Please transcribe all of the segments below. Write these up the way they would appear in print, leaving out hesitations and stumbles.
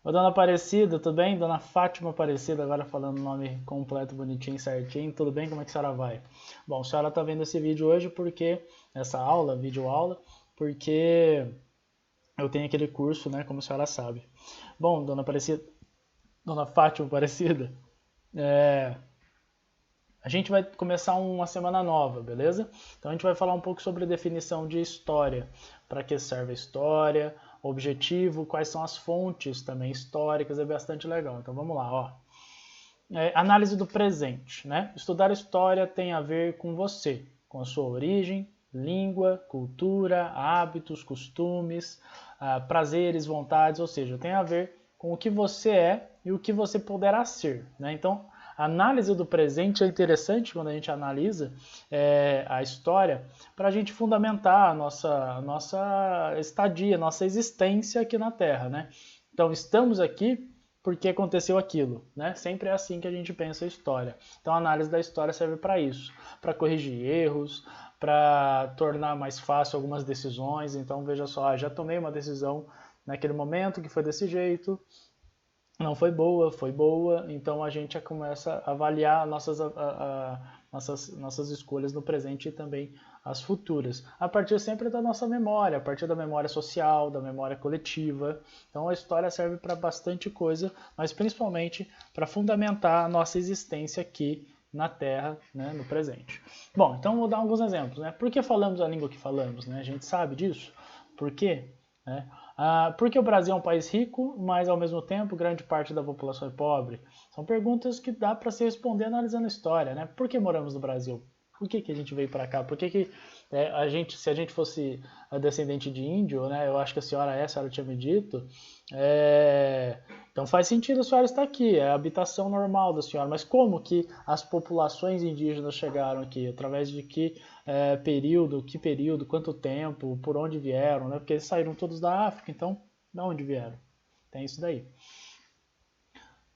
Ô, dona Aparecida, tudo bem? Dona Fátima Aparecida, agora falando o nome completo, bonitinho, certinho. Tudo bem? Como é que a senhora vai? Bom, a senhora está vendo esse vídeo hoje porque, essa aula, videoaula, porque eu tenho aquele curso, né, como a senhora sabe. Bom, dona Aparecida, dona Fátima Aparecida, a gente vai começar uma semana nova, beleza? Então a gente vai falar um pouco sobre a definição de história, para que serve a história, objetivo, quais são as fontes também históricas, é bastante legal. Então vamos lá, ó. Análise do presente, né? Estudar história tem a ver com você, com a sua origem, língua, cultura, hábitos, costumes, prazeres, vontades, ou seja, tem a ver com o que você é e o que você poderá ser, né? Então, a análise do presente é interessante quando a gente analisa a história para a gente fundamentar a nossa estadia, nossa existência aqui na Terra, né? Então, estamos aqui porque aconteceu aquilo, né? Sempre é assim que a gente pensa a história. Então, a análise da história serve para isso, para corrigir erros, para tornar mais fácil algumas decisões. Então, veja só, já tomei uma decisão naquele momento que foi desse jeito, não foi boa, então a gente começa a avaliar nossas escolhas no presente e também as futuras, a partir sempre da nossa memória, a partir da memória social, da memória coletiva. Então a história serve para bastante coisa, mas principalmente para fundamentar a nossa existência aqui na Terra, né, no presente. Bom, então vou dar alguns exemplos, né? Por que falamos a língua que falamos, né? A gente sabe disso? Por quê? Né? Porque o Brasil é um país rico, mas ao mesmo tempo grande parte da população é pobre? São perguntas que dá para se responder analisando a história, né? Por que moramos no Brasil? Por que a gente veio para cá? Por que se a gente fosse descendente de índio, né? Eu acho que a senhora tinha me dito, então faz sentido a senhora estar aqui, é a habitação normal da senhora, mas como que as populações indígenas chegaram aqui? Através de que período, quanto tempo, por onde vieram, né? Porque eles saíram todos da África, então de onde vieram? Tem isso daí.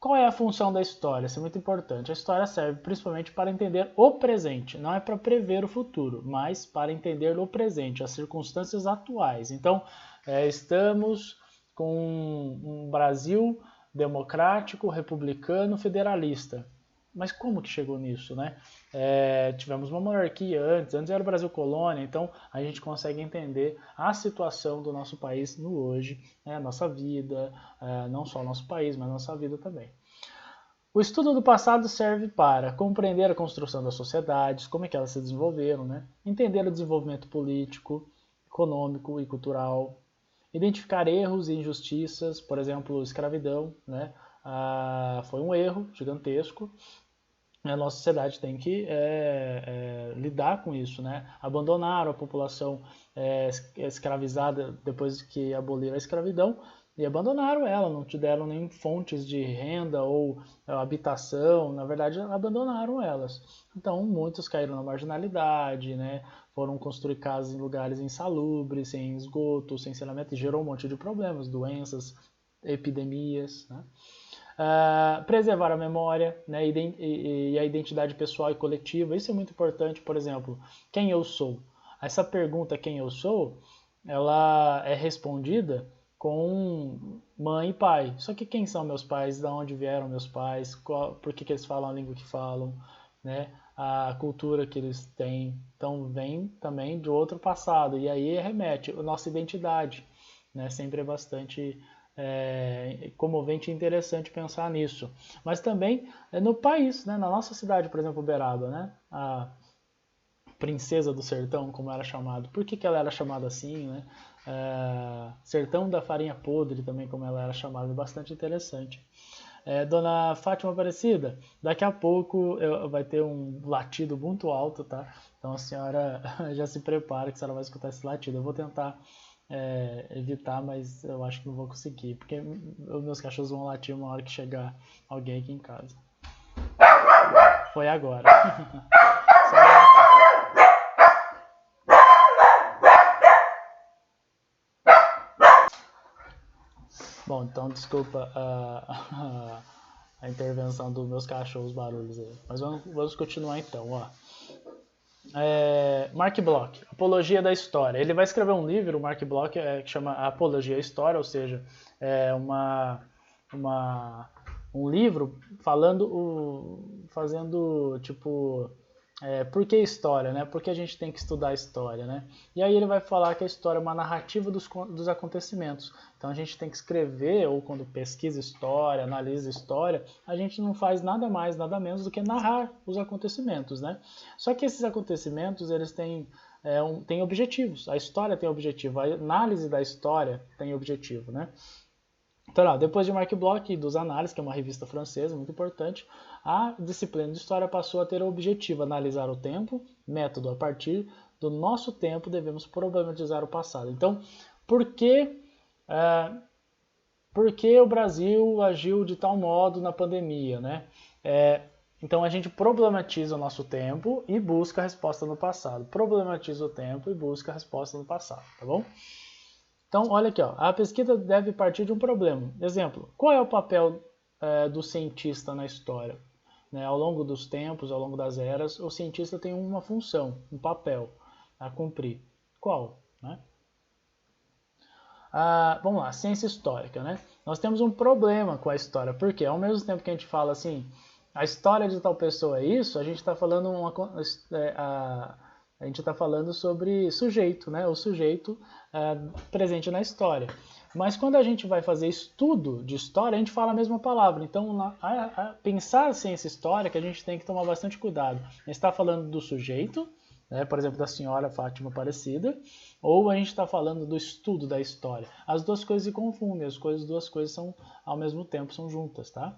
Qual é a função da história? Isso é muito importante. A história serve principalmente para entender o presente, não é para prever o futuro, mas para entender o presente, as circunstâncias atuais. Então, estamos com um Brasil democrático, republicano, federalista. Mas como que chegou nisso, né? Tivemos uma monarquia antes era o Brasil colônia, então a gente consegue entender a situação do nosso país no hoje, né? A nossa vida, não só o nosso país, mas a nossa vida também. O estudo do passado serve para compreender a construção das sociedades, como é que elas se desenvolveram, né? Entender o desenvolvimento político, econômico e cultural, identificar erros e injustiças, por exemplo, escravidão, né? Foi um erro gigantesco. A nossa sociedade tem que lidar com isso, né? Abandonaram a população escravizada depois que aboliram a escravidão e abandonaram ela, não te deram nem fontes de renda ou habitação, na verdade abandonaram elas. Então muitos caíram na marginalidade, né? Foram construir casas em lugares insalubres, sem esgoto, sem saneamento, e gerou um monte de problemas, doenças, epidemias, né? Preservar a memória, né, e a identidade pessoal e coletiva, isso é muito importante. Por exemplo, quem eu sou? Essa pergunta, quem eu sou, ela é respondida com mãe e pai. Só que quem são meus pais? De onde vieram meus pais? Por que eles falam a língua que falam? Né? A cultura que eles têm. Então vem também de outro passado. E aí remete a nossa identidade. Né? Sempre é bastante comovente e interessante pensar nisso. Mas também no país, né? Na nossa cidade, por exemplo, Uberaba, né? A princesa do sertão, como era chamado. Por que ela era chamada assim, né? Sertão da farinha podre também, como ela era chamada, bastante interessante. Dona Fátima Aparecida, daqui a pouco vai ter um latido muito alto, tá? Então a senhora já se prepara que a senhora vai escutar esse latido. Eu vou tentar evitar, mas eu acho que não vou conseguir, porque os meus cachorros vão latir uma hora que chegar alguém aqui em casa. Foi agora. Bom, então desculpa a intervenção dos meus cachorros, barulhos aí. Mas vamos continuar então, ó. Mark Bloch, Apologia da História. Ele vai escrever um livro, o Mark Bloch, que chama Apologia à História, ou seja, uma um livro fazendo tipo por que história, né? Por que a gente tem que estudar a história, né? E aí ele vai falar que a história é uma narrativa dos acontecimentos. Então a gente tem que escrever, ou quando pesquisa história, analisa história, a gente não faz nada mais, nada menos do que narrar os acontecimentos, né? Só que esses acontecimentos, eles têm têm objetivos. A história tem objetivo, a análise da história tem objetivo, né? Então, lá, depois de Marc Bloch e dos Análises, que é uma revista francesa muito importante, a disciplina de História passou a ter o objetivo de analisar o tempo, método a partir do nosso tempo, devemos problematizar o passado. Então, por que o Brasil agiu de tal modo na pandemia, né? Então a gente problematiza o nosso tempo e busca a resposta no passado. Problematiza o tempo e busca a resposta no passado, tá bom? Então, olha aqui, ó, a pesquisa deve partir de um problema. Exemplo, qual é o papel do cientista na história? Né, ao longo dos tempos, ao longo das eras, o cientista tem uma função, um papel a cumprir. Qual? Né? Vamos lá, ciência histórica. Né? Nós temos um problema com a história, porque ao mesmo tempo que a gente fala assim, a história de tal pessoa é isso, a gente está falando a gente está falando sobre sujeito, né? O sujeito presente na história. Mas quando a gente vai fazer estudo de história, a gente fala a mesma palavra. Então, pensar a ciência histórica, a gente tem que tomar bastante cuidado. A gente está falando do sujeito, né? Por exemplo, da senhora Fátima Aparecida, ou a gente está falando do estudo da história. As duas coisas se confundem, as duas coisas são ao mesmo tempo, são juntas, tá?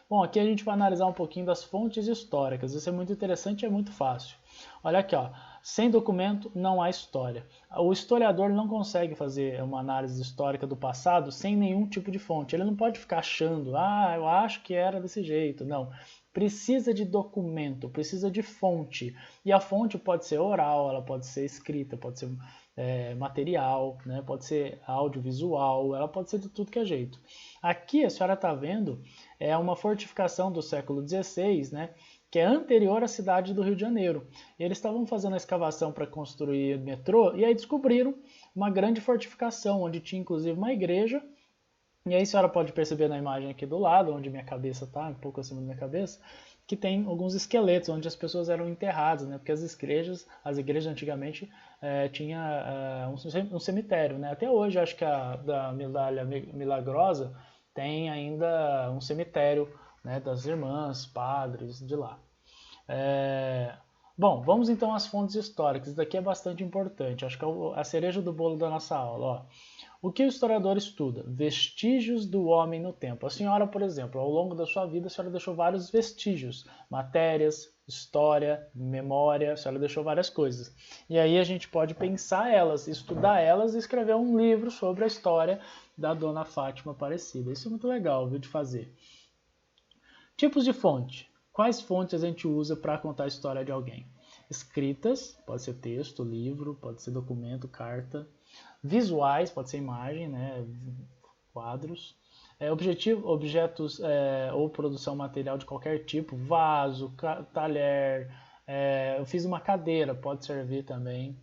Bom, aqui a gente vai analisar um pouquinho das fontes históricas. Isso é muito interessante e é muito fácil. Olha aqui, ó. Sem documento não há história. O historiador não consegue fazer uma análise histórica do passado sem nenhum tipo de fonte. Ele não pode ficar achando, eu acho que era desse jeito. Não. Precisa de documento, precisa de fonte. E a fonte pode ser oral, ela pode ser escrita, pode ser material, né? Pode ser audiovisual, ela pode ser de tudo que é jeito. Aqui a senhora está vendo uma fortificação do século XVI, né? Que é anterior à cidade do Rio de Janeiro. E eles estavam fazendo a escavação para construir metrô e aí descobriram uma grande fortificação, onde tinha inclusive uma igreja. E aí a senhora pode perceber na imagem aqui do lado, onde minha cabeça está, um pouco acima da minha cabeça, que tem alguns esqueletos, onde as pessoas eram enterradas, né? Porque as igrejas antigamente tinha um cemitério, né? Até hoje acho que a da Medalha Milagrosa tem ainda um cemitério, né, das irmãs, padres de lá. Bom, vamos então às fontes históricas. Isso daqui é bastante importante, acho que é a cereja do bolo da nossa aula. Ó. O que o historiador estuda? Vestígios do homem no tempo. A senhora, por exemplo, ao longo da sua vida, a senhora deixou vários vestígios, matérias, história, memória, a senhora deixou várias coisas. E aí a gente pode pensar elas, estudar elas e escrever um livro sobre a história da Dona Fátima Aparecida. Isso é muito legal, viu, de fazer. Tipos de fonte. Quais fontes a gente usa para contar a história de alguém? Escritas, pode ser texto, livro, pode ser documento, carta. Visuais, pode ser imagem, né? Quadros. Objetos ou produção material de qualquer tipo, vaso, talher. Eu fiz uma cadeira, pode servir também.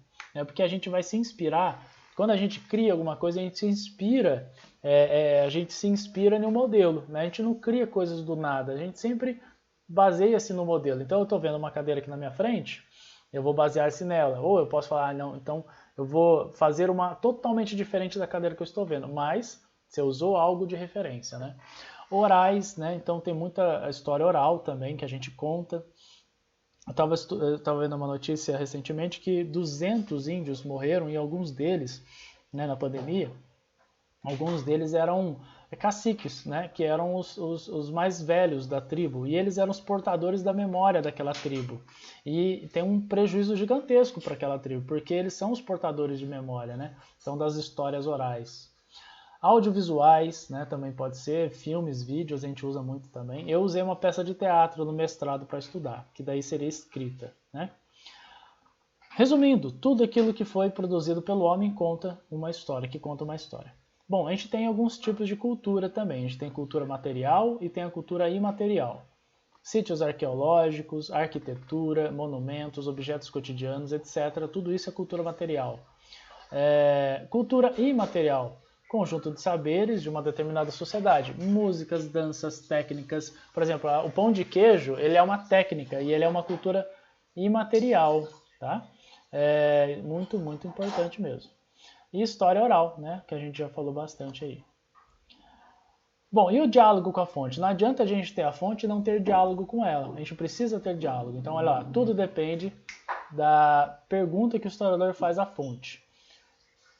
Porque a gente vai se inspirar. Quando a gente cria alguma coisa, a gente se inspira. A gente se inspira no modelo. Né? A gente não cria coisas do nada. A gente sempre baseia-se no modelo. Então eu estou vendo uma cadeira aqui na minha frente, eu vou basear-se nela. Ou eu posso falar, não, então eu vou fazer uma totalmente diferente da cadeira que eu estou vendo, mas você usou algo de referência, né? Orais, né? Então tem muita história oral também que a gente conta. Eu estava vendo uma notícia recentemente que 200 índios morreram e alguns deles, né, na pandemia, alguns deles eram caciques, né, que eram os mais velhos da tribo, e eles eram os portadores da memória daquela tribo. E tem um prejuízo gigantesco para aquela tribo, porque eles são os portadores de memória, né, são das histórias orais. Audiovisuais, né, também pode ser, filmes, vídeos, a gente usa muito também. Eu usei uma peça de teatro no mestrado para estudar, que daí seria escrita, né. Resumindo, tudo aquilo que foi produzido pelo homem conta uma história, Bom, a gente tem alguns tipos de cultura também. A gente tem cultura material e tem a cultura imaterial. Sítios arqueológicos, arquitetura, monumentos, objetos cotidianos, etc. Tudo isso é cultura material. Cultura imaterial. conjunto de saberes de uma determinada sociedade. Músicas, danças, técnicas. Por exemplo, o pão de queijo, ele é uma técnica e ele é uma cultura imaterial, tá? É muito, muito importante mesmo. E história oral, né? Que a gente já falou bastante aí. Bom, e o diálogo com a fonte? Não adianta a gente ter a fonte e não ter diálogo com ela. A gente precisa ter diálogo. Então, olha lá, tudo depende da pergunta que o historiador faz à fonte.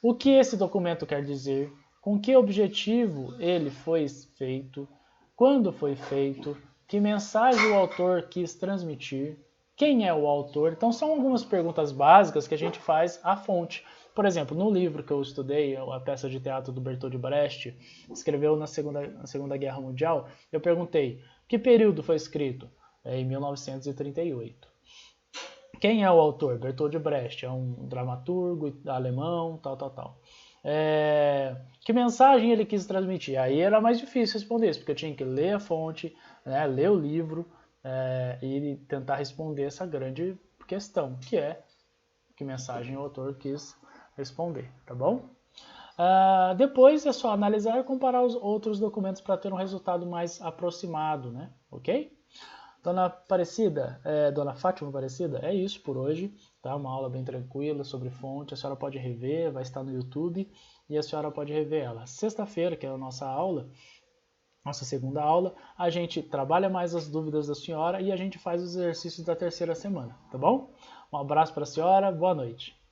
O que esse documento quer dizer? Com que objetivo ele foi feito? Quando foi feito? Que mensagem o autor quis transmitir? Quem é o autor? Então são algumas perguntas básicas que a gente faz à fonte. Por exemplo, no livro que eu estudei, a peça de teatro do Bertold Brecht, escreveu na Segunda Guerra Mundial, eu perguntei, que período foi escrito? Em 1938. Quem é o autor? Bertold Brecht, é um dramaturgo alemão, tal. Que mensagem ele quis transmitir? Aí era mais difícil responder isso, porque eu tinha que ler a fonte, né, ler o livro e tentar responder essa grande questão, que é que mensagem o autor quis responder, tá bom? Depois é só analisar e comparar os outros documentos para ter um resultado mais aproximado, né? Ok? Dona Aparecida, Dona Fátima Aparecida, é isso por hoje, tá? Uma aula bem tranquila sobre fonte, a senhora pode rever, vai estar no YouTube e a senhora pode rever ela. Sexta-feira, que é a nossa aula, nossa segunda aula, a gente trabalha mais as dúvidas da senhora e a gente faz os exercícios da terceira semana, tá bom? Um abraço para a senhora, boa noite.